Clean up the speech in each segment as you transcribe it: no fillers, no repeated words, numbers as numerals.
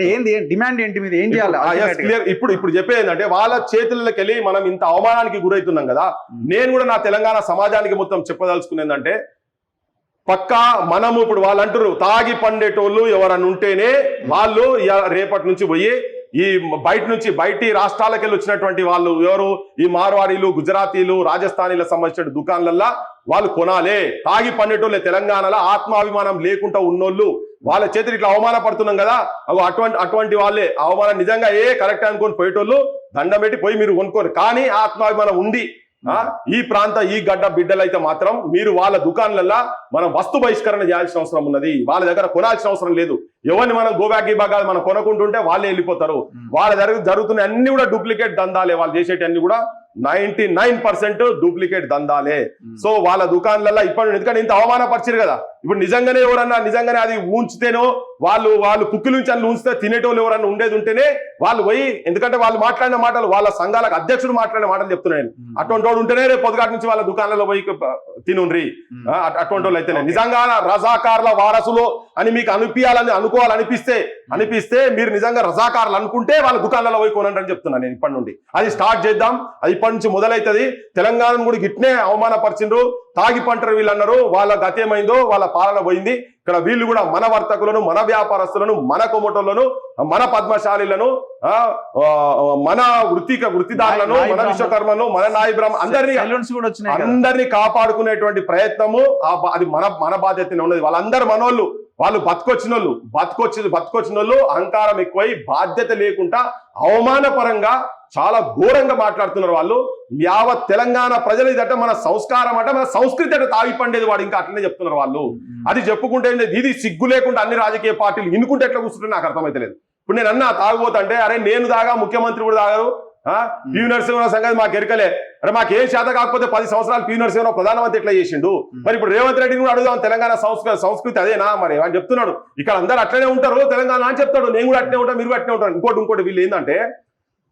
అంటే ఏంది డిమాండ్ ఏంటి మీద ఏం చేయాలి క్లియర్. ఇప్పుడు చెప్పేది ఏంటంటే వాళ్ళ చేతుల్లోకి వెళ్ళి మనం ఇంత అవమానానికి గురవుతున్నాం కదా. నేను కూడా నా తెలంగాణ సమాజానికి మొత్తం చెప్పదలుచుకునేదంటే పక్కా మనము ఇప్పుడు వాళ్ళు అంటారు తాగి పండేటోళ్ళు ఎవరన్నా ఉంటేనే వాళ్ళు రేపటి నుంచి పోయి ఈ బయటి రాష్ట్రాలకు వెళ్ళి వచ్చినటువంటి వాళ్ళు ఎవరు ఈ మార్వాడీలు, గుజరాతీలు, రాజస్థానీలకు సంబంధించిన దుకాణాలల్లో వాళ్ళు కొనాలే. తాగి పండేటోళ్ళే తెలంగాణలో ఆత్మాభిమానం లేకుండా ఉన్నోళ్ళు వాళ్ళ చేతులు ఇట్లా అవమానపడుతున్నాం కదా. అటువంటి వాళ్ళే అవమానం నిజంగా కరెక్ట్ అనుకొని పోయేటోళ్ళు దండం పెట్టి పోయి మీరు కొనుక్కోరు. కానీ ఆత్మాభిమానం ఉండి ఈ గడ్డ బిడ్డలు అయితే మాత్రం మీరు వాళ్ళ దుకాణాలల్లో మనం వస్తు బహిష్కరణ చేయాల్సిన అవసరం ఉన్నది. వాళ్ళ దగ్గర కొనాల్సిన అవసరం లేదు. ఎవరిని మనం గోబ్యాక్ బాగా మనం కొనుక్కుంటుంటే వాళ్ళే వెళ్ళిపోతారు. వాళ్ళ దగ్గర జరుగుతున్న అన్ని కూడా డూప్లికేట్ దందాలే. వాళ్ళు చేసేటి అన్ని కూడా 99% డూప్లికేట్ దందాలే. సో వాళ్ళ దుకాణాలలో ఇప్పటి ఎందుకంటే ఇంత అవమానపరిచారు కదా. ఇప్పుడు నిజంగానే ఎవరన్నా నిజంగానే అది ఉంచితేనో వాళ్ళు పుక్కి నుంచి అన్ని ఉంచితే తినేటోళ్ళు ఎవరన్నా ఉండేది ఉంటేనే వాళ్ళు పోయి, ఎందుకంటే వాళ్ళు మాట్లాడిన మాటలు వాళ్ళ సంఘాలకు అధ్యక్షుడు మాట్లాడిన మాటలు చెప్తున్నాను. అటువంటి వాడు ఉంటేనే రేపు పొద్దుగాటి నుంచి వాళ్ళ దుకాణాలలో పోయి తినుండ్రి. అటువంటి వాళ్ళు అయితేనే నిజంగా రజాకార్ల వారసులు అని మీకు అనిపిస్తే మీరు నిజంగా రజాకారులు అనుకుంటే వాళ్ళ దుకాణాలలో పోయి కొనండి అని చెప్తున్నాను నేను ఇప్పటి నుండి. అది స్టార్ట్ చేద్దాం. అది ఇప్పటి నుంచి మొదలవుతుంది. తెలంగాణను కూడా గిట్నే అవమానపరిచిండ్రు. తాగి పంటరు వీళ్ళు అన్నారు. వాళ్ళ గతేమైందో వాళ్ళ పాలన పోయింది. ఇక్కడ వీళ్ళు కూడా మన వర్తకులను, మన వ్యాపారస్తులను, మన కొమటోళ్లను, మన పద్మశాలీలను, మన వృత్తిదారులను, మన విశ్వకర్మను, మన నాయి బ్రహ్మ అందరినీ కాపాడుకునేటువంటి ప్రయత్నము అది మన బాధ్యతనే ఉన్నది. వాళ్ళందరూ మనోళ్ళు, వాళ్ళు బతుకొచ్చిన వాళ్ళు అహంకారం ఎక్కువై బాధ్యత లేకుండా అవమానపరంగా చాలా ఘోరంగా మాట్లాడుతున్నారు వాళ్ళు. యావత్ తెలంగాణ ప్రజలు ఇదట మన సంస్కారం అట, మన సంస్కృతి అట తాగి పండేది వాడు ఇంకా అట్లనే చెప్తున్నారు వాళ్ళు. అది చెప్పుకుంటే ఇది సిగ్గు లేకుండా అన్ని రాజకీయ పార్టీలు ఇనుకుంటే ఎట్లా కూర్చుంటే నాకు అర్థమైతలేదు. ఇప్పుడు నేను అన్నా తాగుపోతుంటే అరే నేను తాగా, ముఖ్యమంత్రి కూడా తాగారు, పివి నరసింహరావు సంగతి మాకు ఎరకలే, అరే మాకేం చేత కాకపోతే 10 సంవత్సరాలు పివి నరసింహరావు ప్రధానమంత్రి ఎట్లా చేసిండు. మరి ఇప్పుడు రేవంత్ రెడ్డిని కూడా అడుగుదాం, తెలంగాణ సంస్కృతి అదేనా మరి అని చెప్తున్నాడు. ఇక్కడ అందరు అట్లనే ఉంటారు తెలంగాణ అని చెప్తాడు. నేను కూడా అట్లనే ఉంటాను, మీరు కూడా అట్లనే ఉంటారు. ఇంకోటి వీళ్ళు ఏంటంటే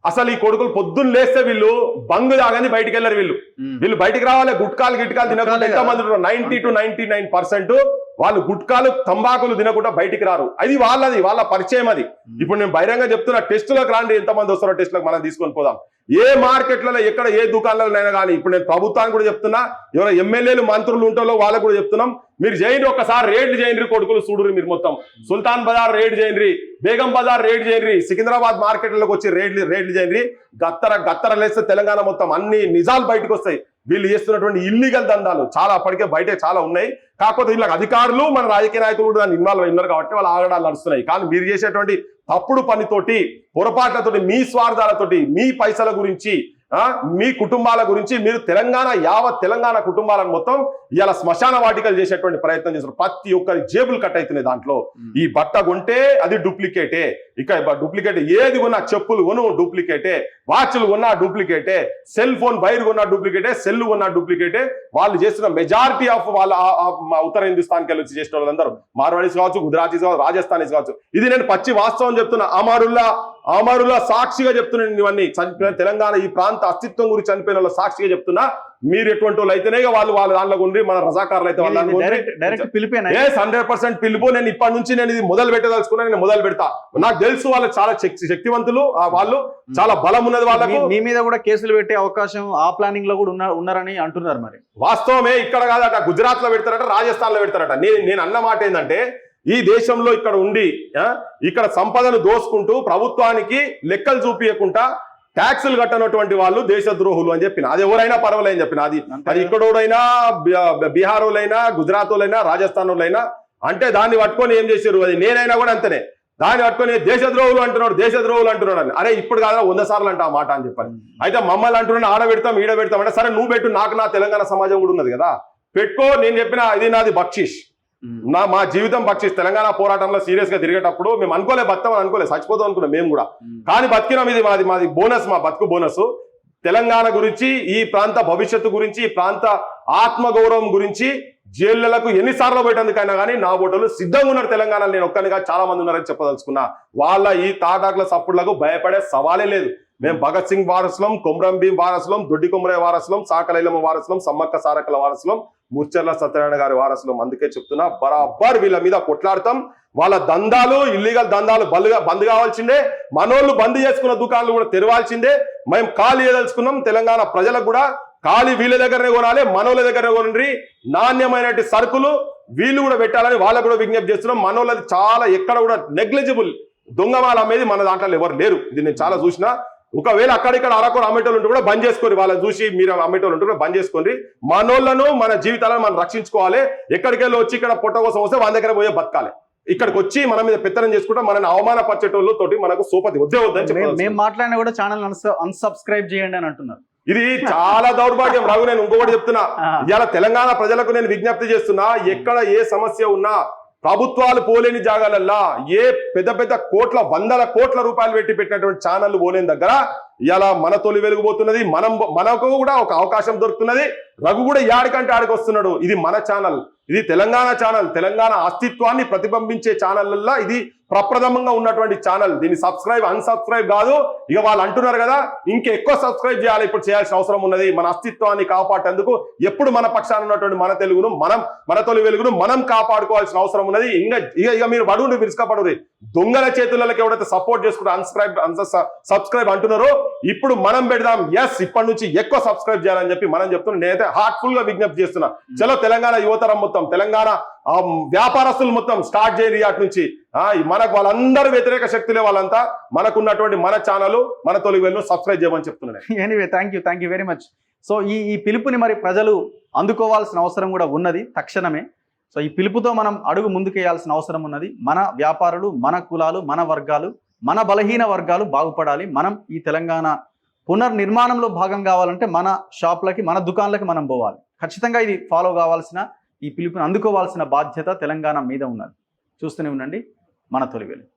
అసలు ఈ కొడుకులు పొద్దున్న లేస్తే వీళ్ళు బంగు తాగని బయటికి వెళ్ళరు. వీళ్ళు బయటికి రావాలి. గుట్కాలు తినకుండా ఎంతమంది 90 to 99% వాళ్ళు గుట్కాలు తంబాకులు తినకుండా బయటికి రారు. అది వాళ్ళ పరిచయం. అది ఇప్పుడు నేను బహిరంగ చెప్తున్నా, టెస్టులకు రాండి, ఎంతమంది వస్తారో టెస్టులకు మనం తీసుకొని పోదాం. ఏ మార్కెట్లలో ఎక్కడ ఏ దుకాణాలైనా కానీ ఇప్పుడు నేను ప్రభుత్వానికి కూడా చెప్తున్నా, ఎవరైనా ఎమ్మెల్యేలు మంత్రులు ఉంటారో వాళ్ళకు కూడా చెప్తున్నాం, మీరు చేయండి, ఒకసారి రేట్లు చేయండి, కొడుకులు చూడురు. మీరు మొత్తం సుల్తాన్ బజార్ రేట్ చేయండి, బేగం బజార్ రేట్ చేయండి, సికింద్రాబాద్ మార్కెట్లకు వచ్చి రేట్లు చేయండి. గత్తర లేస్తే తెలంగాణ మొత్తం అన్ని నిజాలు బయటకు వస్తాయి. వీళ్ళు చేస్తున్నటువంటి ఇల్లీగల్ దందాలు చాలా అప్పటికే బయట చాలా ఉన్నాయి. కాకపోతే వీళ్ళకి అధికారులు, మన రాజకీయ నాయకులు కూడా దాన్ని ఇన్వాల్వ్ అయినారు కాబట్టి వాళ్ళు ఆగడాలు నడుస్తున్నాయి. కానీ మీరు చేసేటువంటి తప్పుడు పనితోటి, పొరపాట్లతోటి, మీ స్వార్థాలతోటి, మీ పైసల గురించి, మీ కుటుంబాల గురించి మీరు యావత్ తెలంగాణ కుటుంబాలను మొత్తం ఇలా శ్మశాన వాటికలు చేసేటువంటి ప్రయత్నం చేస్తారు. ప్రతి ఒక్కరి జేబులు కట్ అవుతున్నాయి దాంట్లో. ఈ బట్ట కొంటే అది డూప్లికేటే, ఇక డూప్లికేట్ ఏది కొన్నా, చెప్పులు కొను డూప్లికేటే, వాచ్లు కొన్నా డూప్లికేటే, సెల్ ఫోన్ వైర్ కొన్నా డూప్లికేటే, సెల్ కొన్నా డూప్లికేటే. వాళ్ళు చేస్తున్న మెజారిటీ ఆఫ్ వాళ్ళ ఉత్తర హిందుస్థాన్కి వెళ్ళి వచ్చి చేసిన వాళ్ళందరూ మార్వాడీస్ కావచ్చు, గుజరాతీస్ కావచ్చు, రాజస్థానీస్ కావచ్చు. ఇది నేను పచ్చి వాస్తవం చెప్తున్నా. అమరుల సాక్షిగా చెప్తున్నాను. ఇవన్నీ చనిపోయిన తెలంగాణ ఈ ప్రాంత అస్తిత్వం గురించి చనిపోయిన వాళ్ళ సాక్షిగా చెప్తున్నా. మీరు ఎటువంటి వాళ్ళు అయితేనే వాళ్ళ దాంట్లో ఉండి మన రజాకారులు అయితే 100% పిలుపు. నేను ఇప్పటి నుంచి నేను ఇది మొదలు పెట్టదలుచుకున్నా, నేను మొదలు పెడతా. నాకు తెలుసు వాళ్ళు చాలా శక్తివంతులు, వాళ్ళు చాలా బలం ఉన్నది. వాళ్ళకి మీ మీద కూడా కేసులు పెట్టే అవకాశం ఆ ప్లానింగ్ లో కూడా ఉన్నారని అంటున్నారు. మరి వాస్తవమే. ఇక్కడ కాదట, గుజరాత్ లో పెడతారట, రాజస్థాన్ లో పెడతారట. నేను అన్న మాట ఏంటంటే, ఈ దేశంలో ఇక్కడ ఉండి ఇక్కడ సంపదను దోసుకుంటూ ప్రభుత్వానికి లెక్కలు చూపించకుండా ట్యాక్సులు కట్టనటువంటి వాళ్ళు దేశద్రోహులు అని చెప్పిన. అది ఎవరైనా పర్వాలేదని చెప్పిన. అది ఇక్కడోడైనా, బీహార్ వాళ్ళైనా, గుజరాత్ వాళ్ళైనా, రాజస్థాన్ వాళ్ళైనా అంటే దాన్ని పట్టుకొని ఏం చేశారు. అది నేనైనా కూడా అంతనే. దాన్ని పట్టుకొని దేశద్రోహులు అంటున్నాడు అని. అరే ఇప్పుడు కాదా 100 సార్లు అంట ఆ మాట అని చెప్పాలి. అయితే మమ్మల్ని అంటున్నాను, ఆడ పెడతాం ఈడ పెడతాం అంటే, సరే నువ్వు పెట్టు, నాకు నా తెలంగాణ సమాజం కూడా ఉన్నది కదా, పెట్టుకో. నేను చెప్పిన ఇది నాది బక్షిష్, మా జీవితం బక్షిష్. తెలంగాణ పోరాటంలో సీరియస్ గా తిరిగేటప్పుడు మేము అనుకోలే చచ్చిపోతాం అనుకున్నాం మేము కూడా. కానీ బతికినాం. ఇది మాది బోనస్, మా బతుకు బోనస్. తెలంగాణ గురించి, ఈ ప్రాంత భవిష్యత్తు గురించి, ఈ ప్రాంత ఆత్మగౌరవం గురించి జైళ్లకు ఎన్నిసార్లు పెట్టేందుకైనా కానీ నా ఓటర్లు సిద్ధంగా ఉన్నారు. తెలంగాణలో నేను ఒక్కనిగా చాలా మంది ఉన్నారని చెప్పదలుచుకున్నా. వాళ్ళ ఈ తాటాకుల సప్పుడులకు భయపడే సవాలే లేదు. మేము భగత్ సింగ్ వారసులం, కొమరం భీం వారసులం, దొడ్డి కొమరయ్య వారసులం, సాకలైలమ్మ వారసులం, సమ్మక్క సారకల వారసులం, ముచ్చర్ల సత్యనారాయణ గారి వారసులం. అందుకే చెప్తున్నా, బరాబర్ వీళ్ళ మీద కొట్లాడతాం. వాళ్ళ దందాలు, ఇల్లీగల్ దందాలు బంద్ కావాల్సిందే. మనోళ్ళు బంద్ చేసుకున్న దుకాణాలు కూడా తెరవాల్సిందే. మేము ఖాళీ చేయదలుచుకున్నాం. తెలంగాణ ప్రజలకు కూడా ఖాళీ వీళ్ళ దగ్గరనే కొనాలి, మనోళ్ళ దగ్గరనే కొనండి. నాణ్యమైనటువంటి సరుకులు వీళ్ళు కూడా పెట్టాలని వాళ్ళకు కూడా విజ్ఞప్తి చేస్తున్నాం. మనోళ్ళది చాలా ఎక్కడ కూడా నెగ్లిజిబుల్ దొంగమాల అమ్మేది మన దాంట్లో ఎవరు లేరు. ఇది నేను చాలా చూసిన. ఒకవేళ అక్కడిక్కడ అరకొర అమ్మేటోళ్ళు ఉంటే కూడా బంద్ చేసుకోండి. వాళ్ళని చూసి మీరు అమ్మేటోళ్ళు ఉంటే కూడా బంద్ చేసుకోండి. మనోళ్ళను, మన జీవితాలను మనం రక్షించుకోవాలి. ఎక్కడికెళ్ళి వచ్చి ఇక్కడ పొట్ట కోసం వస్తే వాళ్ళ దగ్గర పోయే బతకాలి. ఇక్కడికి వచ్చి మన మీద పెత్తనం చేసుకుంటే మనల్ని అవమానపరిచేటోళ్ళతోటి మనకు సోపతి వద్దని చెప్పి మేము మాట్లాడినా కూడా ఛానల్ అన్సబ్స్క్రైబ్ చేయండి అని అంటున్నారు. ఇది చాలా దౌర్భాగ్యం. రఘు, నేను ఇంకొకటి చెప్తున్నా. ఇవాళ తెలంగాణ ప్రజలకు నేను విజ్ఞప్తి చేస్తున్నా, ఎక్కడ ఏ సమస్య ఉన్నా ప్రభుత్వాలు పోలేని జాగాలల్లా, ఏ పెద్ద పెద్ద వందల కోట్ల రూపాయలు పెట్టినటువంటి ఛానళ్లు పోలేని దగ్గర ఇలా మన తొలి వెలుగుపోతున్నది. మనకు కూడా ఒక అవకాశం దొరుకుతున్నది. రఘు కూడా యాడికంటే ఆడికి వస్తున్నాడు. ఇది మన ఛానల్, ఇది తెలంగాణ ఛానల్. తెలంగాణ అస్తిత్వాన్ని ప్రతిబింబించే ఛానళ్ళల్లో ఇది ప్రప్రథమంగా ఉన్నటువంటి ఛానల్. దీన్ని అన్సబ్స్క్రైబ్ కాదు. ఇక వాళ్ళు అంటున్నారు కదా, ఇంకెక్కువ సబ్స్క్రైబ్ చేయాలి. ఇప్పుడు చేయాల్సిన అవసరం ఉన్నది. మన అస్తిత్వాన్ని కాపాడేందుకు ఎప్పుడు మన పక్షాన ఉన్నటువంటి మన తెలుగును, మన తొలి వెలుగును మనం కాపాడుకోవాల్సిన అవసరం ఉన్నది. ఇక మీరు బడుగుండి విరుచుకపడురి. దొంగల చేతులకి ఎవరైతే సపోర్ట్ చేసుకుంటూ సబ్స్క్రైబ్ అంటున్నారో, ఇప్పుడు మనం పెడదాం. ఇప్పటి నుంచి ఎక్కువ సబ్స్క్రైబ్ చేయాలని చెప్పి మనం చెప్తున్నాం. నేనైతే హార్ట్ఫుల్ గా విజ్ఞప్తి చేస్తున్నా. చలో తెలంగాణ యువతరం మొత్తం, తెలంగాణ వ్యాపారస్తులు మొత్తం స్టార్ట్ చేయండి. అటు నుంచి మనకు వాళ్ళందరూ వ్యతిరేక శక్తులే. వాళ్ళంతా మనకున్నటువంటి మన ఛానల్, మన తొలి వెలుగును సబ్స్క్రైబ్ చేయమని చెప్తున్నాను. Anyway, thank you very much. So ఈ పిలుపుని మరి ప్రజలు అందుకోవాల్సిన అవసరం కూడా ఉన్నది తక్షణమే. సో ఈ పిలుపుతో మనం అడుగు ముందుకేయాల్సిన అవసరం ఉన్నది. మన వ్యాపారులు, మన కులాలు, మన వర్గాలు, మన బలహీన వర్గాలు బాగుపడాలి. మనం ఈ తెలంగాణ పునర్నిర్మాణంలో భాగం కావాలంటే మన షాప్లకి, మన దుకాణాలకి మనం పోవాలి. ఖచ్చితంగా ఇది ఫాలో కావాల్సిన, ఈ పిలుపుని అందుకోవాల్సిన బాధ్యత తెలంగాణ మీద ఉన్నది. చూస్తూనే ఉండండి మన తొలి వెలుగు.